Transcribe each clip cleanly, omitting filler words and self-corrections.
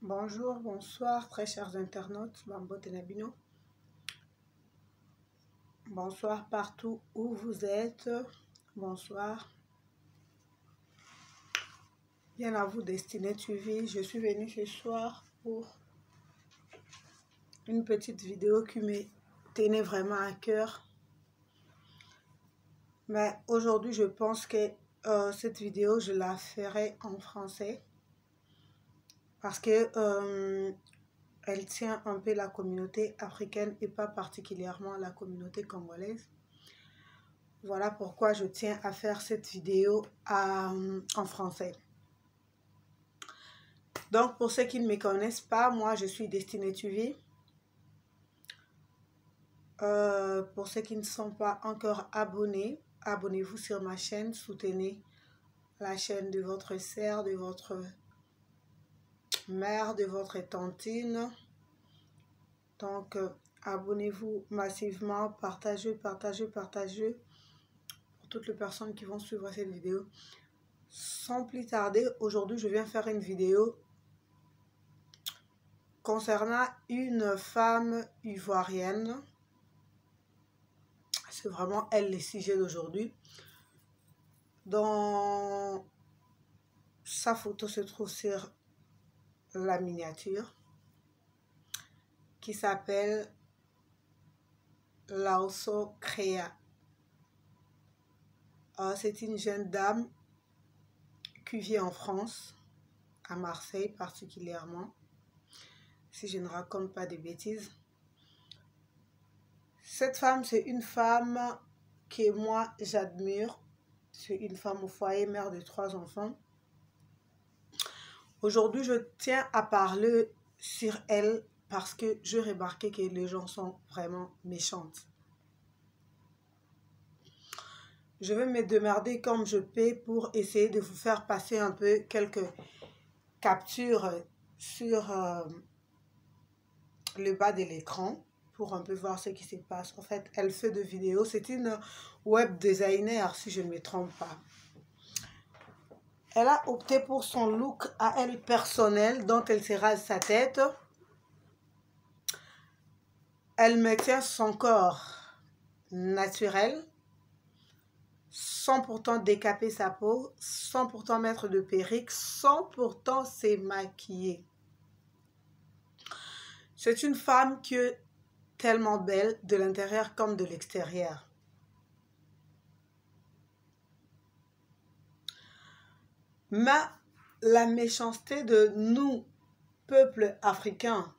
Bonjour, bonsoir, très chers internautes, Bambo Tenabino. Bonsoir partout où vous êtes. Bonsoir. Bien à vous, Destinée TV. Je suis venue ce soir pour une petite vidéo qui me tenait vraiment à cœur. Mais aujourd'hui, je pense que cette vidéo, je la ferai en français. Parce que elle tient un peu la communauté africaine et pas particulièrement la communauté congolaise. Voilà pourquoi je tiens à faire cette vidéo en français. Donc, pour ceux qui ne me connaissent pas, moi, je suis Destinée TV. Pour ceux qui ne sont pas encore abonnés, abonnez-vous sur ma chaîne, soutenez la chaîne de votre sœur, de votre mère, de votre tantine. Donc, abonnez-vous massivement, partagez pour toutes les personnes qui vont suivre cette vidéo. Sans plus tarder, aujourd'hui, je viens faire une vidéo concernant une femme ivoirienne. C'est vraiment elle le sujet d'aujourd'hui. Dans sa photo se trouve sur la miniature qui s'appelle Laoso Créa. C'est une jeune dame qui vit en France, à Marseille particulièrement, si je ne raconte pas de bêtises. Cette femme, c'est une femme que moi j'admire. C'est une femme au foyer, mère de 3 enfants. Aujourd'hui, je tiens à parler sur elle parce que j'ai remarqué que les gens sont vraiment méchantes. Je vais me démerder comme je peux pour essayer de vous faire passer un peu quelques captures sur le bas de l'écran pour un peu voir ce qui se passe. En fait, elle fait des vidéos. C'est une web designer, si je ne me trompe pas. Elle a opté pour son look à elle personnel, dont elle se rase sa tête. Elle maintient son corps naturel, sans pourtant décaper sa peau, sans pourtant mettre de perruque, sans pourtant se maquiller. C'est une femme qui est tellement belle de l'intérieur comme de l'extérieur. Mais la méchanceté de nous, peuple africain,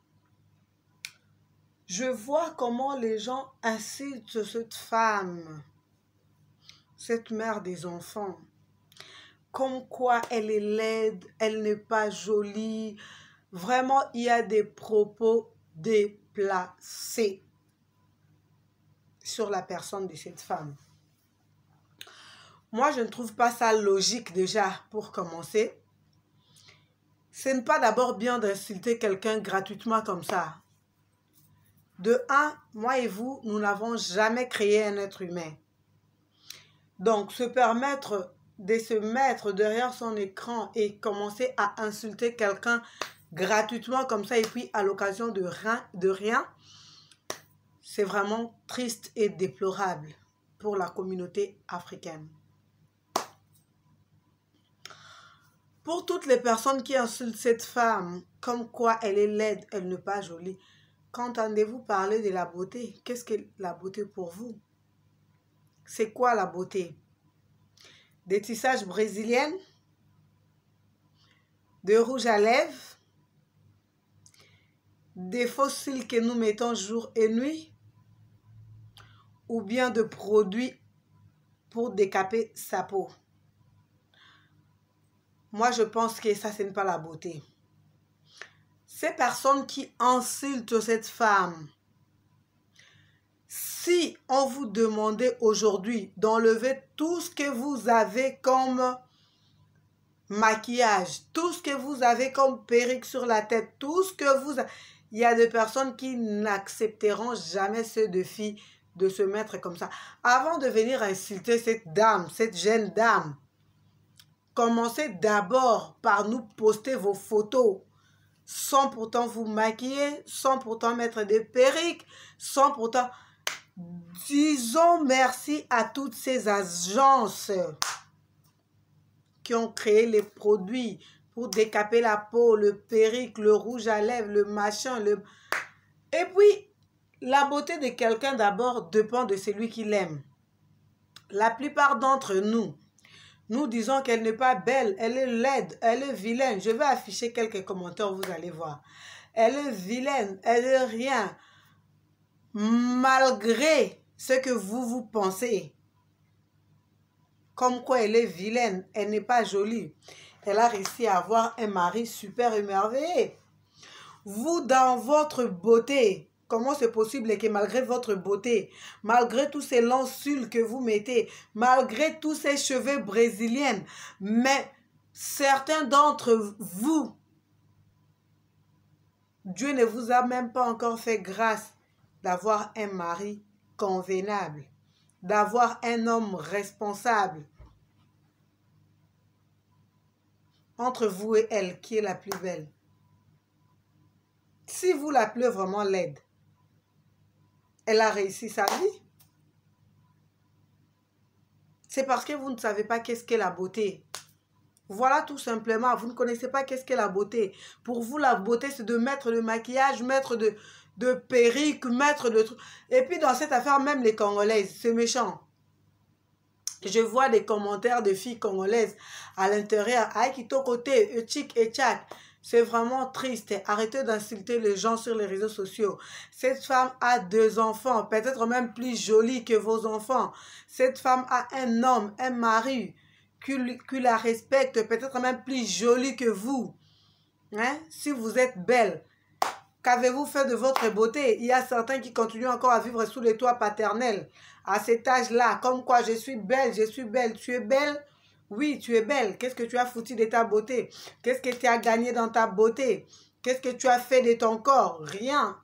je vois comment les gens insultent cette femme, cette mère des enfants, comme quoi elle est laide, elle n'est pas jolie. Vraiment, il y a des propos déplacés sur la personne de cette femme. Moi, je ne trouve pas ça logique déjà pour commencer. Ce n'est pas d'abord bien d'insulter quelqu'un gratuitement comme ça. De un, moi et vous, nous n'avons jamais créé un être humain. Donc, se permettre de se mettre derrière son écran et commencer à insulter quelqu'un gratuitement comme ça et puis à l'occasion de rien, c'est vraiment triste et déplorable pour la communauté africaine. Pour toutes les personnes qui insultent cette femme, comme quoi elle est laide, elle n'est pas jolie, qu'entendez-vous parler de la beauté? Qu'est-ce que la beauté pour vous? C'est quoi la beauté? Des tissages brésiliennes? De rouge à lèvres? Des faux cils que nous mettons jour et nuit? Ou bien de produits pour décaper sa peau? Moi, je pense que ça, ce n'est pas la beauté. Ces personnes qui insultent cette femme, si on vous demandait aujourd'hui d'enlever tout ce que vous avez comme maquillage, tout ce que vous avez comme perruque sur la tête, tout ce que vous avez... Il y a des personnes qui n'accepteront jamais ce défi de se mettre comme ça. Avant de venir insulter cette dame, cette jeune dame, commencez d'abord par nous poster vos photos sans pourtant vous maquiller, sans pourtant mettre des perruques, sans pourtant... Disons merci à toutes ces agences qui ont créé les produits pour décaper la peau, le perruque, le rouge à lèvres, le machin, le... Et puis, la beauté de quelqu'un d'abord dépend de celui qui l'aime. La plupart d'entre nous, nous disons qu'elle n'est pas belle, elle est laide, elle est vilaine. Je vais afficher quelques commentaires, vous allez voir. Elle est vilaine, elle est rien. Malgré ce que vous pensez, comme quoi elle est vilaine, elle n'est pas jolie. Elle a réussi à avoir un mari super émerveillé. Vous, dans votre beauté, comment c'est possible que malgré votre beauté, malgré tous ces lensules que vous mettez, malgré tous ces cheveux brésiliens, mais certains d'entre vous, Dieu ne vous a même pas encore fait grâce d'avoir un mari convenable, d'avoir un homme responsable. Entre vous et elle, qui est la plus belle? Si vous l'appelez vraiment laide, elle a réussi sa vie. C'est parce que vous ne savez pas qu'est-ce qu'est la beauté. Voilà tout simplement, vous ne connaissez pas qu'est-ce qu'est la beauté. Pour vous, la beauté, c'est de mettre le maquillage, mettre de perruques, mettre de trucs. Et puis dans cette affaire, même les Congolaises, c'est méchant. Je vois des commentaires de filles congolaises à l'intérieur. Aïkito côté, Echik et Tchak. C'est vraiment triste. Arrêtez d'insulter les gens sur les réseaux sociaux. Cette femme a 2 enfants, peut-être même plus jolie que vos enfants. Cette femme a un homme, un mari qui la respecte, peut-être même plus jolie que vous. Hein? Si vous êtes belle, qu'avez-vous fait de votre beauté? Il y a certains qui continuent encore à vivre sous les toits paternels à cet âge-là. Comme quoi, je suis belle, je suis belle. Tu es belle? Oui, tu es belle. Qu'est-ce que tu as foutu de ta beauté? Qu'est-ce que tu as gagné dans ta beauté? Qu'est-ce que tu as fait de ton corps? Rien.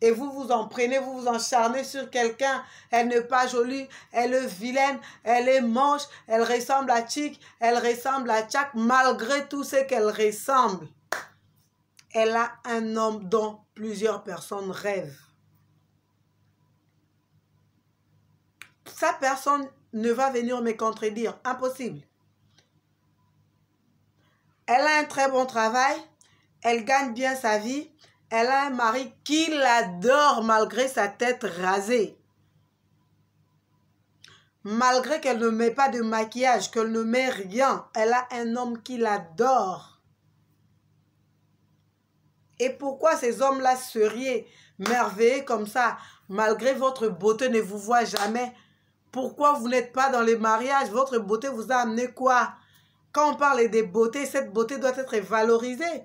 Et vous vous en prenez, vous vous encharnez sur quelqu'un. Elle n'est pas jolie, elle est vilaine, elle est moche, elle ressemble à Chic, elle ressemble à Tchak. Malgré tout ce qu'elle ressemble, elle a un homme dont plusieurs personnes rêvent. Ça, personne ne va venir me contredire. Impossible. Elle a un très bon travail. Elle gagne bien sa vie. Elle a un mari qui l'adore malgré sa tête rasée. Malgré qu'elle ne met pas de maquillage, qu'elle ne met rien, elle a un homme qui l'adore. Et pourquoi ces hommes-là seraient merveilleux comme ça, malgré votre beauté ne vous voit jamais? Pourquoi vous n'êtes pas dans les mariages? Votre beauté vous a amené quoi? Quand on parle des beautés, cette beauté doit être valorisée.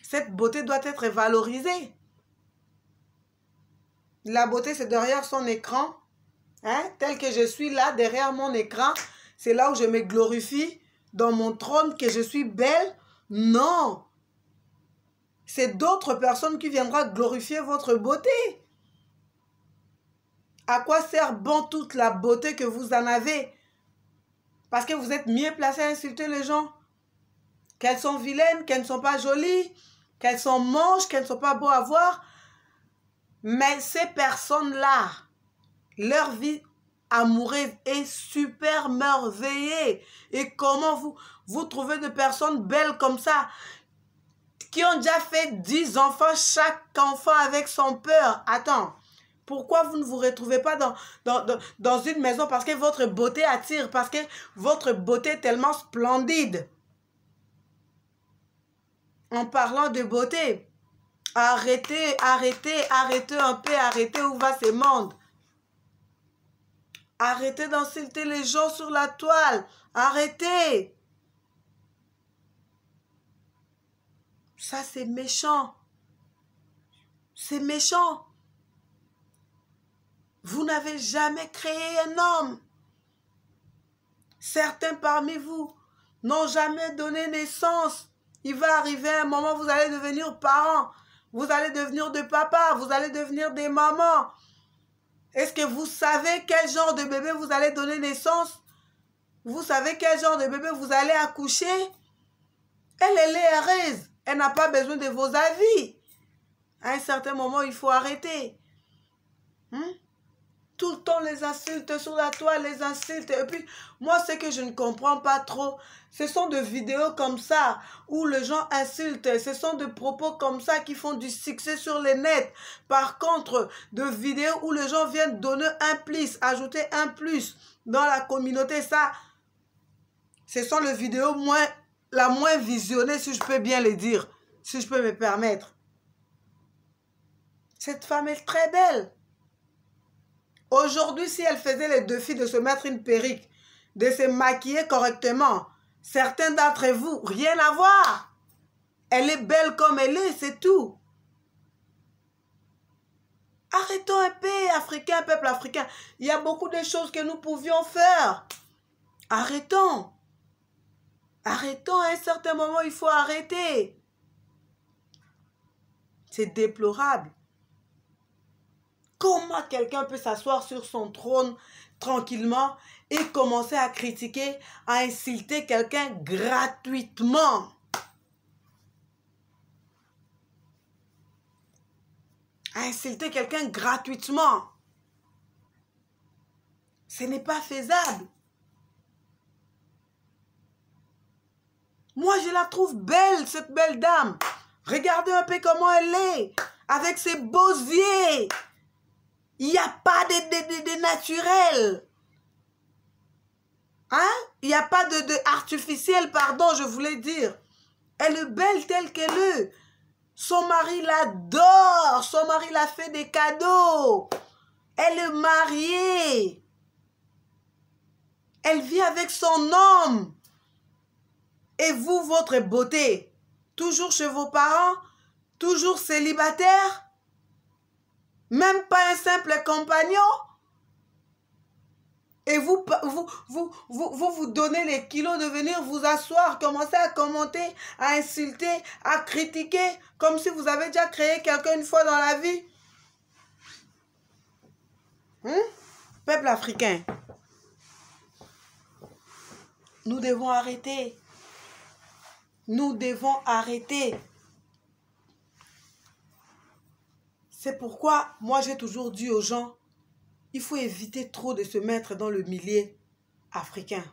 Cette beauté doit être valorisée. La beauté, c'est derrière son écran. Tel que je suis là, derrière mon écran. C'est là où je me glorifie dans mon trône que je suis belle. Non. C'est d'autres personnes qui viendront glorifier votre beauté. À quoi sert bon toute la beauté que vous en avez? Parce que vous êtes mieux placé à insulter les gens. Qu'elles sont vilaines, qu'elles ne sont pas jolies, qu'elles sont moches, qu'elles ne sont pas beaux à voir. Mais ces personnes-là, leur vie amoureuse est super merveilleux. Et comment vous trouvez des personnes belles comme ça, qui ont déjà fait 10 enfants, chaque enfant avec son père? Attends. Pourquoi vous ne vous retrouvez pas dans une maison? Parce que votre beauté attire, parce que votre beauté est tellement splendide. En parlant de beauté, arrêtez un peu, arrêtez où va ce monde. Arrêtez d'insulter les gens sur la toile. Arrêtez. Ça, c'est méchant. C'est méchant. Vous n'avez jamais créé un homme. Certains parmi vous n'ont jamais donné naissance. Il va arriver un moment où vous allez devenir parents. Vous allez devenir des papas. Vous allez devenir des mamans. Est-ce que vous savez quel genre de bébé vous allez donner naissance? Vous savez quel genre de bébé vous allez accoucher? Elle est heureuse. Elle n'a pas besoin de vos avis. À un certain moment, il faut arrêter. Tout le temps, les insultes sur la toile, les insultes. Et puis, moi, ce que je ne comprends pas trop, ce sont des vidéos comme ça, où les gens insultent. Ce sont des propos comme ça qui font du succès sur les nets. Par contre, de vidéos où les gens viennent donner un plus, ajouter un plus dans la communauté, ça, ce sont les vidéos la moins visionnées, si je peux bien le dire, si je peux me permettre. Cette femme est très belle. Aujourd'hui, si elle faisait le défi de se mettre une perruque, de se maquiller correctement, certains d'entre vous, rien à voir. Elle est belle comme elle est, c'est tout. Arrêtons un peu, Africain, peuple africain. Il y a beaucoup de choses que nous pouvions faire. Arrêtons. Arrêtons, à un certain moment, il faut arrêter. C'est déplorable. Comment quelqu'un peut s'asseoir sur son trône tranquillement et commencer à critiquer, à insulter quelqu'un gratuitement? À insulter quelqu'un gratuitement. Ce n'est pas faisable. Moi, je la trouve belle, cette belle dame. Regardez un peu comment elle est, avec ses beaux yeux. Il n'y a pas de naturel. Hein? Il n'y a pas de artificiel, pardon, je voulais dire. Elle est belle telle qu'elle est. Son mari l'adore. Son mari l'a fait des cadeaux. Elle est mariée. Elle vit avec son homme. Et vous, votre beauté, toujours chez vos parents, toujours célibataire, même pas un simple compagnon. Et vous donnez les kilos de venir vous asseoir, commencer à commenter, à insulter, à critiquer, comme si vous avez déjà créé quelqu'un une fois dans la vie. Peuple africain, nous devons arrêter. Nous devons arrêter. C'est pourquoi moi j'ai toujours dit aux gens, il faut éviter trop de se mettre dans le milieu africain.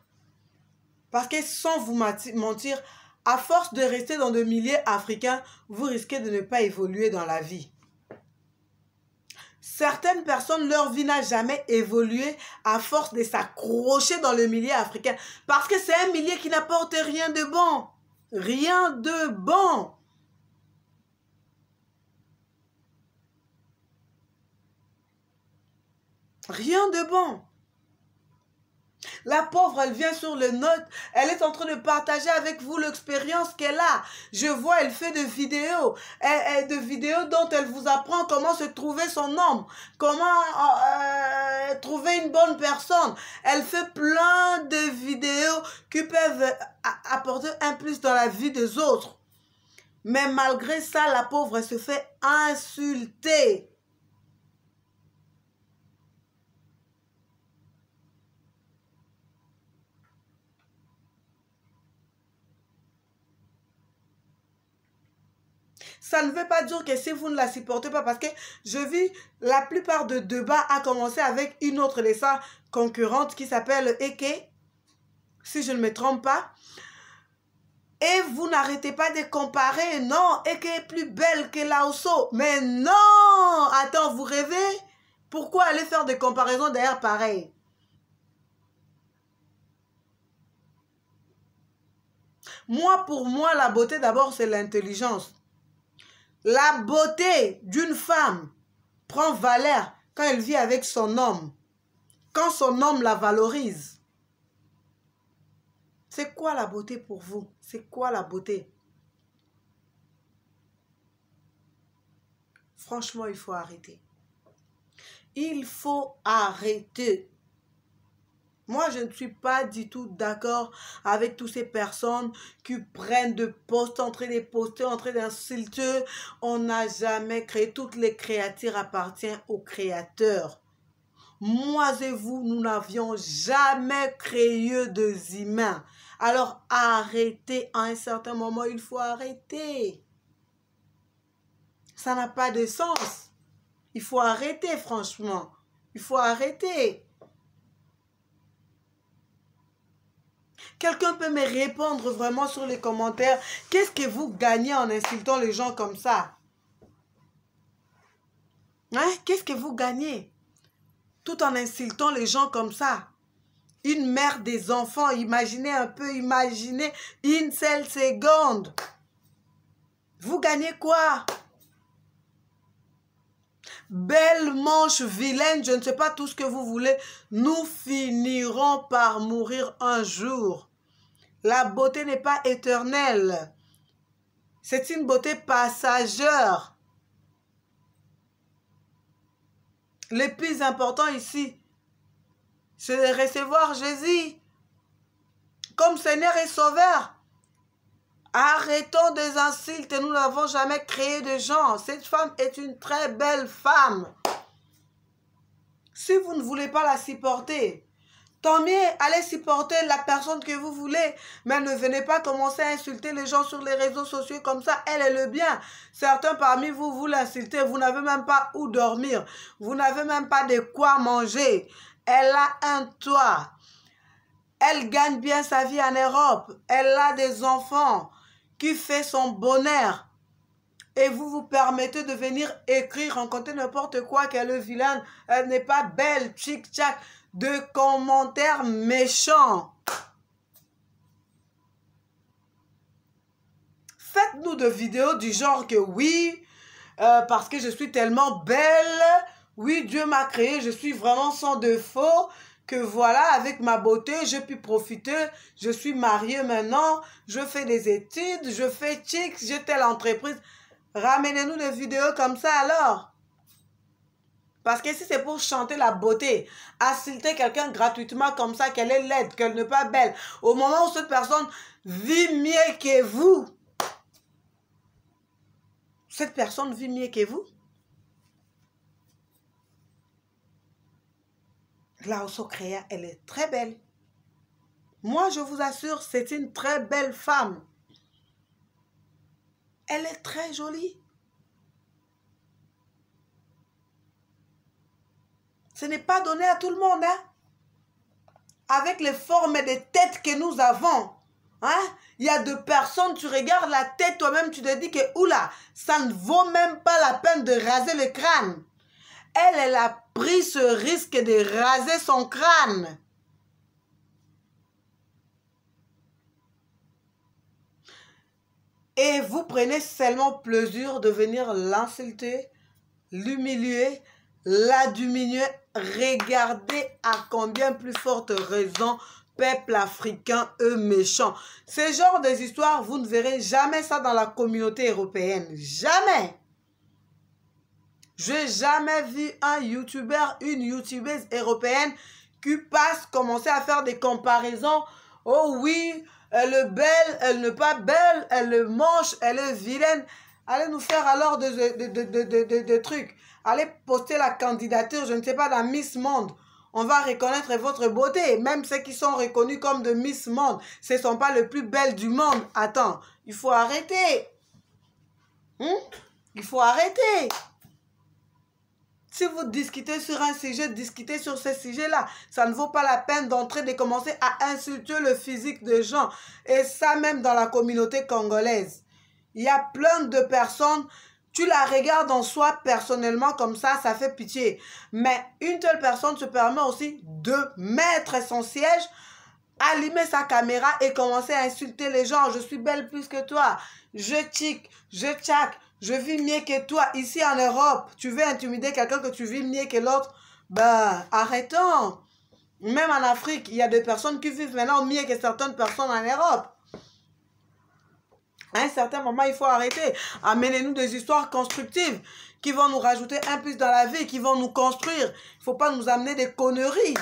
Parce que sans vous mentir, à force de rester dans le milieu africain, vous risquez de ne pas évoluer dans la vie. Certaines personnes, leur vie n'a jamais évolué à force de s'accrocher dans le milieu africain. Parce que c'est un milieu qui n'apporte rien de bon. Rien de bon. Rien de bon. La pauvre, elle vient sur le note, elle est en train de partager avec vous l'expérience qu'elle a. Je vois, elle fait des vidéos dont elle vous apprend comment se trouver son homme, comment trouver une bonne personne. Elle fait plein de vidéos qui peuvent apporter un plus dans la vie des autres. Mais malgré ça, la pauvre, elle se fait insulter. Ça ne veut pas dire que si vous ne la supportez pas, parce que je vis la plupart de débats à commencer avec une autre de sa concurrente qui s'appelle Eke, si je ne me trompe pas. Et vous n'arrêtez pas de comparer. Non, Eke est plus belle que Laoso. Mais non! Attends, vous rêvez? Pourquoi aller faire des comparaisons d'ailleurs pareilles? Moi, pour moi, la beauté d'abord, c'est l'intelligence. La beauté d'une femme prend valeur quand elle vit avec son homme, quand son homme la valorise. C'est quoi la beauté pour vous? C'est quoi la beauté? Franchement, il faut arrêter. Il faut arrêter. Moi, je ne suis pas du tout d'accord avec toutes ces personnes qui prennent de posts, en train de poster, en train d'insulter. On n'a jamais créé. Toutes les créatures appartiennent au Créateur. Moi et vous, nous n'avions jamais créé des humains. Alors arrêtez, à un certain moment, il faut arrêter. Ça n'a pas de sens. Il faut arrêter, franchement. Il faut arrêter. Quelqu'un peut me répondre vraiment sur les commentaires. Qu'est-ce que vous gagnez en insultant les gens comme ça? Hein? Qu'est-ce que vous gagnez? Tout en insultant les gens comme ça. Une mère des enfants, imaginez un peu, imaginez une seule seconde. Vous gagnez quoi? Belle manche vilaine, je ne sais pas tout ce que vous voulez. Nous finirons par mourir un jour. La beauté n'est pas éternelle. C'est une beauté passagère. Le plus important ici, c'est de recevoir Jésus comme Seigneur et Sauveur. Arrêtons des insultes, nous n'avons jamais créé de gens. Cette femme est une très belle femme. Si vous ne voulez pas la supporter, tant mieux, allez supporter la personne que vous voulez. Mais ne venez pas commencer à insulter les gens sur les réseaux sociaux comme ça. Elle est le bien. Certains parmi vous, vous l'insultez. Vous n'avez même pas où dormir. Vous n'avez même pas de quoi manger. Elle a un toit. Elle gagne bien sa vie en Europe. Elle a des enfants qui fait son bonheur. Et vous vous permettez de venir écrire, raconter n'importe quoi, qu'elle est vilaine, elle n'est pas belle, tchic-tchac, de commentaires méchants. Faites-nous des vidéos du genre que oui, parce que je suis tellement belle, oui, Dieu m'a créé, je suis vraiment sans défaut, que voilà, avec ma beauté, j'ai pu profiter, je suis mariée maintenant, je fais des études, je fais chic, j'ai telle entreprise. Ramenez-nous des vidéos comme ça alors. Parce que si c'est pour chanter la beauté, insulter quelqu'un gratuitement comme ça, qu'elle est laide, qu'elle n'est pas belle, au moment où cette personne vit mieux que vous, cette personne vit mieux que vous, Glauso Créa, elle est très belle. Moi, je vous assure, c'est une très belle femme. Elle est très jolie. Ce n'est pas donné à tout le monde, hein? Avec les formes et les têtes que nous avons, hein? Il y a deux personnes, tu regardes la tête, toi-même, tu te dis que, oula, ça ne vaut même pas la peine de raser le crâne. Elle a pris ce risque de raser son crâne. Et vous prenez seulement plaisir de venir l'insulter, l'humilier, la diminuer. Regardez à combien plus forte raison peuple africain est méchant. Ce genre des histoires, vous ne verrez jamais ça dans la communauté européenne. Jamais. Je n'ai jamais vu un youtubeur, une youtubeuse européenne qui passe commencer à faire des comparaisons. Oh oui, elle est belle, elle n'est pas belle, elle est moche, elle est vilaine. Allez nous faire alors des trucs. Allez poster la candidature, je ne sais pas, dans Miss Monde. On va reconnaître votre beauté. Même ceux qui sont reconnus comme de Miss Monde, ce ne sont pas les plus belles du monde. Attends, il faut arrêter. Il faut arrêter. Si vous discutez sur un sujet, discutez sur ce sujet-là. Ça ne vaut pas la peine d'entrer, de commencer à insulter le physique des gens. Et ça même dans la communauté congolaise. Il y a plein de personnes, tu la regardes en soi personnellement comme ça fait pitié. Mais une telle personne se permet aussi de mettre son siège, allumer sa caméra et commencer à insulter les gens. Je suis belle plus que toi. Je tic, je tchac. Je vis mieux que toi. Ici en Europe, tu veux intimider quelqu'un que tu vis mieux que l'autre? Ben, arrêtons. Même en Afrique, il y a des personnes qui vivent maintenant mieux que certaines personnes en Europe. À un certain moment, il faut arrêter. Amenez-nous des histoires constructives qui vont nous rajouter un plus dans la vie, qui vont nous construire. Il ne faut pas nous amener des conneries.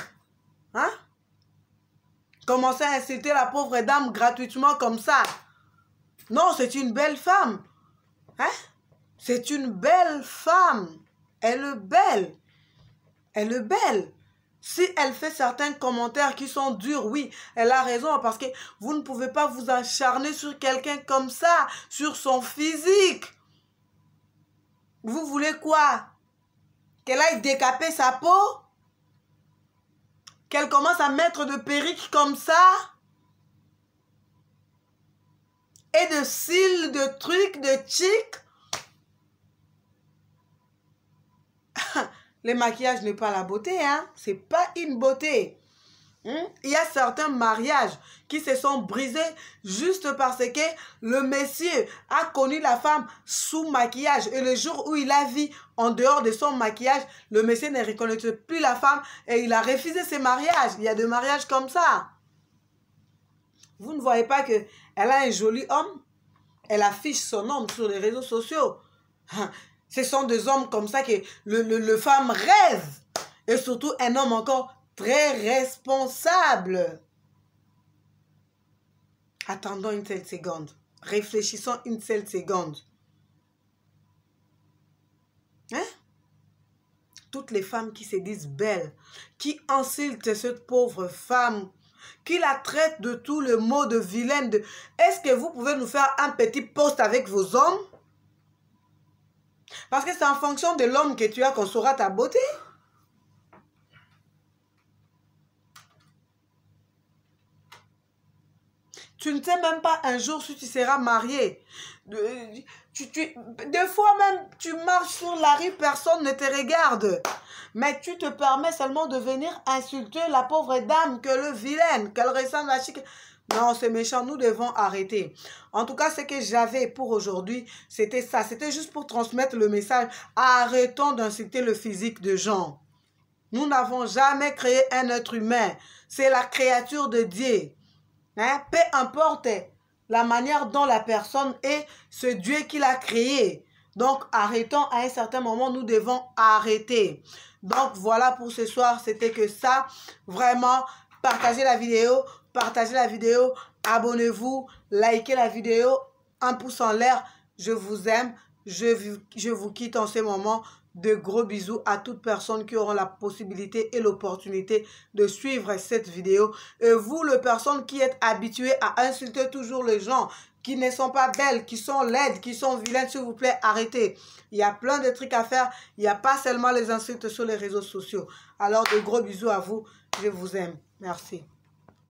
Hein? Commencer à insulter la pauvre dame gratuitement comme ça. Non, c'est une belle femme. Hein? C'est une belle femme. Elle est belle. Elle est belle. Si elle fait certains commentaires qui sont durs, oui, elle a raison, parce que vous ne pouvez pas vous acharner sur quelqu'un comme ça, sur son physique. Vous voulez quoi? Qu'elle aille décaper sa peau? Qu'elle commence à mettre de perruques comme ça? Et de cils, de trucs, de chic? Le maquillage n'est pas la beauté, hein? C'est pas une beauté. Il y a certains mariages qui se sont brisés juste parce que le monsieur a connu la femme sous maquillage. Et le jour où il a vu en dehors de son maquillage, le monsieur ne reconnaissait plus la femme et il a refusé ses mariages. Il y a des mariages comme ça. Vous ne voyez pas qu'elle a un joli homme? Elle affiche son homme sur les réseaux sociaux. Ce sont des hommes comme ça que le femme rêve. Et surtout un homme encore très responsable. Attendons une seule seconde. Réfléchissons une seule seconde. Hein? Toutes les femmes qui se disent belles, qui insultent cette pauvre femme, qui la traitent de tous les mots de vilaine. Est-ce que vous pouvez nous faire un petit post avec vos hommes? Parce que c'est en fonction de l'homme que tu as qu'on saura ta beauté. Tu ne sais même pas un jour si tu seras marié. Des fois même, tu marches sur la rue, personne ne te regarde. Mais tu te permets seulement de venir insulter la pauvre dame, que le vilaine, qu'elle ressemble à chic. Non, c'est méchant, nous devons arrêter. En tout cas, ce que j'avais pour aujourd'hui, c'était ça. C'était juste pour transmettre le message. Arrêtons d'insulter le physique de gens. Nous n'avons jamais créé un être humain. C'est la créature de Dieu. Hein? Peu importe la manière dont la personne est, ce Dieu qui l'a créé. Donc, arrêtons à un certain moment, nous devons arrêter. Donc, voilà pour ce soir, c'était que ça. Vraiment, partagez la vidéo, abonnez-vous, likez la vidéo, un pouce en l'air. Je vous aime, je vous quitte en ce moment. De gros bisous à toutes personnes qui auront la possibilité et l'opportunité de suivre cette vidéo. Et vous, les personnes qui êtes habituées à insulter toujours les gens, qui ne sont pas belles, qui sont laides, qui sont vilaines, s'il vous plaît, arrêtez. Il y a plein de trucs à faire. Il n'y a pas seulement les insultes sur les réseaux sociaux. Alors, de gros bisous à vous. Je vous aime. Merci.